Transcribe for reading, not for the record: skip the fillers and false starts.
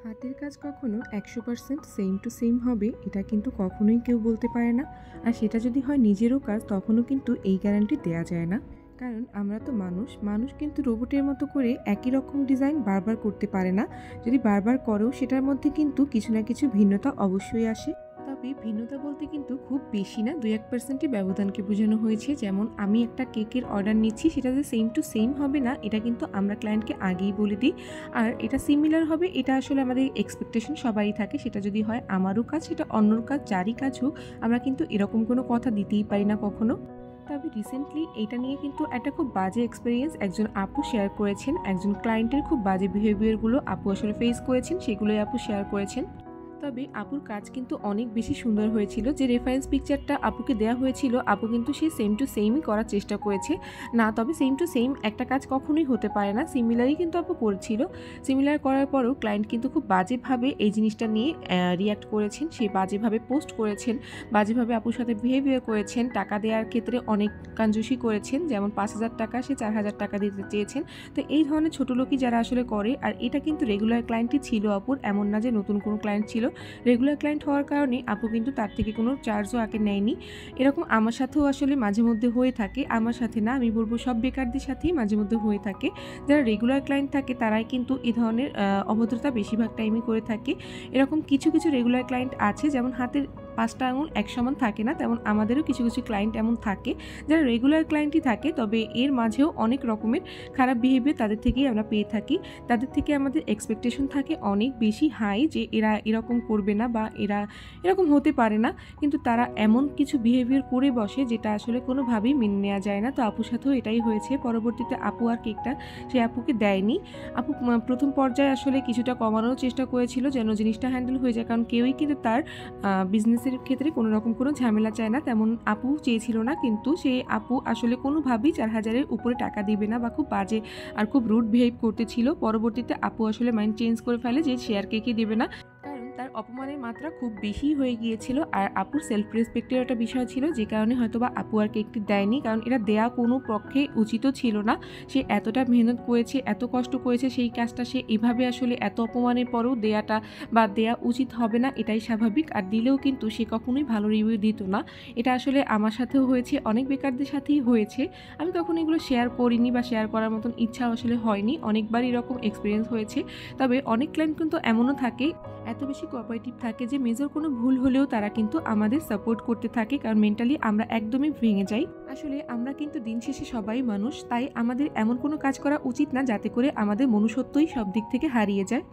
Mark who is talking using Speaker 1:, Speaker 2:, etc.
Speaker 1: হাতের কাজ কখনো 100% সেম টু সেম হবে এটা কিন্তু কখনোই কেউ বলতে পারে না। আর সেটা যদি হয় নিজেরও কাজ তখনও কিন্তু এই গ্যারান্টি দেওয়া যায় না। কারণ আমরা তো মানুষ কিন্তু রোবটের মতো করে একই রকম ডিজাইন বারবার করতে পারে না। যদি বারবার করেও সেটার মধ্যে কিন্তু কিছু না কিছু ভিন্নতা অবশ্যই আসে। তবে ভিন্নতা বলতে কিন্তু খুব বেশি না, 2-1%ই ব্যবধানকে বোঝানো হয়েছে। যেমন আমি একটা কেকের অর্ডার নিচ্ছি, সেটা যে সেম টু সেম হবে না এটা কিন্তু আমরা ক্লায়েন্টকে আগেই বলে দিই। আর এটা সিমিলার হবে এটা আসলে আমাদের এক্সপেকটেশন সবারই থাকে। সেটা যদি হয় আমারও কাজ, সেটা অন্যর কাজ, যারই কাজ হোক, আমরা কিন্তু এরকম কোনো কথা দিতেই পারি না কখনো। তবে রিসেন্টলি এটা নিয়ে কিন্তু একটা খুব বাজে এক্সপেরিয়েন্স একজন আপু শেয়ার করেছেন। একজন ক্লায়েন্টের খুব বাজে বিহেভিয়ারগুলো আপু আসলে ফেস করেছেন, সেগুলোই আপু শেয়ার করেছেন। তবে আপুর কাজ কিন্তু অনেক বেশি সুন্দর হয়েছিল। যে রেফারেন্স পিকচারটা আপুকে দেওয়া হয়েছিল, আপু কিন্তু সে সেম টু সেমই করার চেষ্টা করেছে। না, তবে সেম টু সেম একটা কাজ কখনোই হতে পারে না, সিমিলারই কিন্তু আপু করেছিল। সিমিলার করার পরও ক্লায়েন্ট কিন্তু খুব বাজেভাবে এই জিনিসটা নিয়ে রিয়্যাক্ট করেছেন। সে বাজেভাবে পোস্ট করেছেন, বাজেভাবে আপুর সাথে বিহেভিয়ার করেছেন। টাকা দেওয়ার ক্ষেত্রে অনেক কাঞ্জুসি করেছেন, যেমন 5,000 টাকা সে 4,000 টাকা দিতে চেয়েছেন। তো এই ধরনের ছোটো লোকই যারা আসলে করে, আর এটা কিন্তু রেগুলার ক্লায়েন্টই ছিল আপুর, এমন না যে নতুন কোনো ক্লায়েন্ট ছিল। রেগুলার ক্লায়েন্ট হওয়ার কারণে আপু কিন্তু তার থেকে কোনো চার্জও আগে নেয়নি। এরকম আমার সাথেও আসলে মাঝে মধ্যে হয়ে থাকে। আমার সাথে না, আমি বলবো সব বেকারদের সাথেই মাঝে মধ্যে হয়ে থাকে। যারা রেগুলার ক্লায়েন্ট থাকে তারাই কিন্তু এই ধরনের অভদ্রতা বেশিরভাগ টাইমই করে থাকে। এরকম কিছু কিছু রেগুলার ক্লায়েন্ট আছে, যেমন হাতের 5টা আঙুল এক সমান থাকে না, তেমন আমাদেরও কিছু কিছু ক্লায়েন্ট এমন থাকে যারা রেগুলার ক্লায়েন্টই থাকে। তবে এর মাঝেও অনেক রকমের খারাপ বিহেভিয়ার তাদের থেকেই আমরা পেয়ে থাকি। তাদের থেকে আমাদের এক্সপেকটেশন থাকে অনেক বেশি হাই, যে এরা এরকম করবে না বা এরা এরকম হতে পারে না, কিন্তু তারা এমন কিছু বিহেভিয়ার করে বসে যেটা আসলে কোনোভাবেই মেনে নেওয়া যায় না। তো আপুর সাথেও এটাই হয়েছে। পরবর্তীতে আপু আর কেকটা সে আপুকে দেয়নি। আপু প্রথম পর্যায়ে আসলে কিছুটা কমানোর চেষ্টা করেছিল যেন জিনিসটা হ্যান্ডেল হয়ে যায়, কারণ কেউই কিন্তু তার বিজনেসের ক্ষেত্রে কোনো রকম কোনো ঝামেলা চায় না, তেমন আপু চেয়েছিল না। কিন্তু সে আপু আসলে কোনোভাবেই 4,000-এর উপরে টাকা দিবে না বা খুব বাজে আর খুব রুড বিহেভ করতেছিল। পরবর্তীতে আপু আসলে মাইন্ড চেঞ্জ করে ফেলে যে সে আর কেকই দেবে না, কারণ তার অপমানের মাত্রা খুব বেশি হয়ে গিয়েছিল। আর আপুর সেলফ রেসপেক্টের একটা বিষয় ছিল, যে কারণে হয়তোবা আপু আর কেকটি দেয়নি, কারণ এটা দেয়া কোনো পক্ষে উচিতও ছিল না। সে এতটা মেহনত করেছে, এত কষ্ট করেছে, সেই কাজটা সে এভাবে আসলে এত অপমানের পরেও দেয়াটা বা দেয়া উচিত হবে না, এটাই স্বাভাবিক। আর দিলেও কিন্তু সে কখনোই ভালো রিভিউ দিত না। এটা আসলে আমার সাথেও হয়েছে, অনেক বেকারদের সাথেই হয়েছে। আমি কখনো এগুলো শেয়ার করিনি বা শেয়ার করার মতন ইচ্ছা আসলে হয়নি। অনেকবার এরকম এক্সপিরিয়েন্স হয়েছে। তবে অনেক ক্লায়েন্ট কিন্তু এমনও থাকে, এত বেশি কোঅপারেটিভ থাকে যে মেজর কোনো ভুল হলেও তারা কিন্তু আমাদের সাপোর্ট করতে থাকে, কারণ মেন্টালি আমরা একদমই ভেঙে যাই। আসলে আমরা কিন্তু দিন শেষে সবাই মানুষ, তাই আমাদের এমন কোনো কাজ করা উচিত না যাতে করে আমাদের মনুষ্যত্বই সব দিক থেকে হারিয়ে যায়।